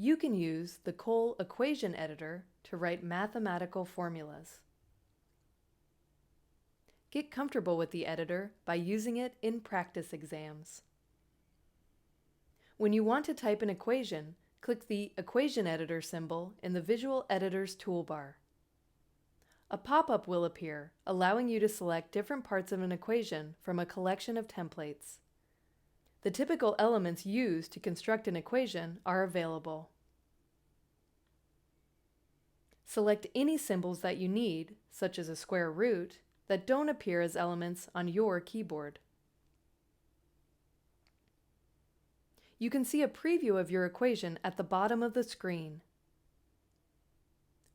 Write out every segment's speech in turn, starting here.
You can use the COL equation editor to write mathematical formulas. Get comfortable with the editor by using it in practice exams. When you want to type an equation, click the Equation Editor symbol in the Visual Editor's toolbar. A pop-up will appear, allowing you to select different parts of an equation from a collection of templates. The typical elements used to construct an equation are available. Select any symbols that you need, such as a square root, that don't appear as elements on your keyboard. You can see a preview of your equation at the bottom of the screen.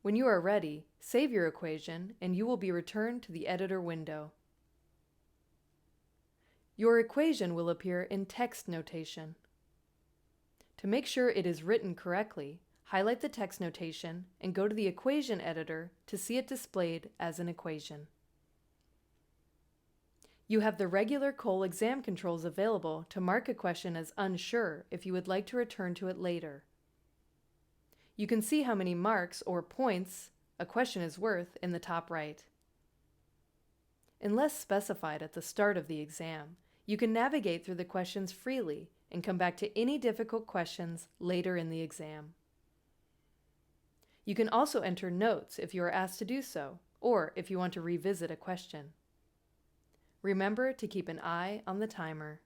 When you are ready, save your equation and you will be returned to the editor window. Your equation will appear in text notation. To make sure it is written correctly, highlight the text notation and go to the equation editor to see it displayed as an equation. You have the regular COL exam controls available to mark a question as unsure if you would like to return to it later. You can see how many marks or points a question is worth in the top right. Unless specified at the start of the exam, you can navigate through the questions freely and come back to any difficult questions later in the exam. You can also enter notes if you are asked to do so, or if you want to revisit a question. Remember to keep an eye on the timer.